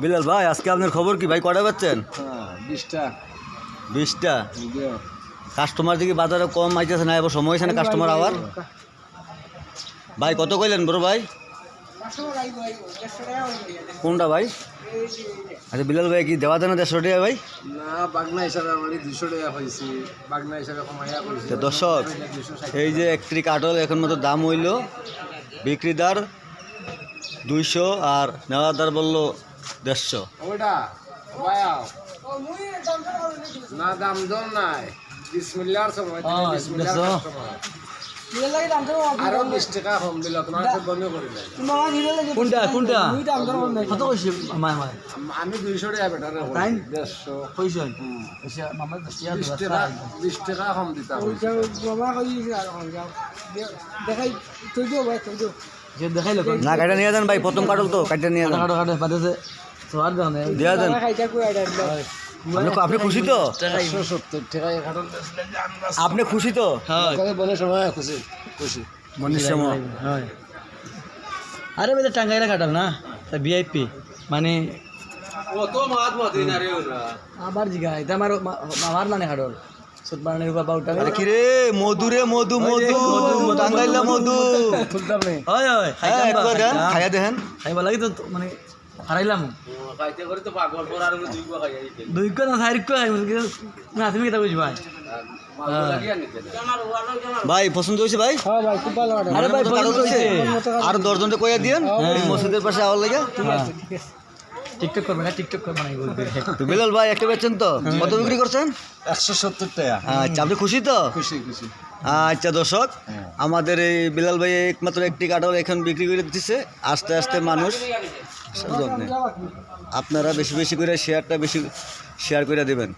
বিলাল ভাই আজকে আপনার খবর কি ভাই? কটা পাচ্ছেন? 20টা। কাস্টমার দিকে বাজারে কম আইতেছে না, এবার সময় হয়েছে না কাস্টমার আবার। ভাই কত কইলেন বড় ভাই? কোনটা ভাই? আচ্ছা বিলাল ভাই কি দেওয়া দেনা 150 টাকা ভাই? না বাগনা হিসাবে আমার 200 টাকা পাইছি, বাগনা হিসাবে কমাইয়া কইছি। তো দর্শক এই যে একটি কাটল এখন মতো দাম হইল, বিক্রিদার 200 আর নেওয়াদার বললো 150। ওইটা বায়াও না দাম দম নাই, বিসমিল্লাহর সময় বিসমিল্লাহ আরো 20 টাকা কম দিল, তোমার বন্ধ করে দেয়। কোনটা কোনটা কত কইছি? আমি 200 টাকা বেটারে তাই 150 কইছেন? আচ্ছা মামা 20 টাকা কম দিতা যে দেখাইলো না, কাটা নিয়ে যান ভাই, প্রথম কাটল তো কাটা নিয়ে যান। কাটা কাটা পাতেছে তো আর দাও না দিয়া দেন। আপনি খুশি তো? 170 টাকা কাটল আপনি খুশি তো? হ্যাঁ বলে সময় খুশি খুশি মনির সময়। হ্যাঁ আরে ভাই টাঙ্গাইরা কাটাল না, ভিআইপি মানে ও তো মাত মদিনা রে ওরা আবার জিগা এটা আমার মানে কাটল সুতবানের উপর বাউটা। আরে কি রে মধু রে মধু মধু টাঙ্গাইলা মধু খুলতাম নেই। হয় হয় খাইয়া দেখেন, খাইবা লাগি তো মানে হারাইলাম খাইতে করে তো পাগল পর আর 2 গো খাই আইতে 2 কো না 4 কো খাই না। তুমি কি বুঝ ভাই? ভাই পছন্দ হয়েছে ভাই? হ্যাঁ ভাই খুব ভালো। আরে ভাই পছন্দ হয়েছে, আর 10 জনকে কইয়া দিয়েন এই মসজিদের পাশে আওয়ার লাগা। টিকটক করবে না, টিকটক করবে না বলবে। তো বিলাল ভাই একটা বেচছেন তো, কত বিক্রি করছেন? 170 টাকা। আচ্ছা আপনি খুশি তো? খুশি খুশি। আচ্ছা দর্শক আমাদের এই বিলাল ভাই একমাত্র একটি কাটল এখন বিক্রি করে দিচ্ছে। আস্তে আস্তে মানুষ আপনারা বেশি বেশি করে শেয়ার করে দেবেন।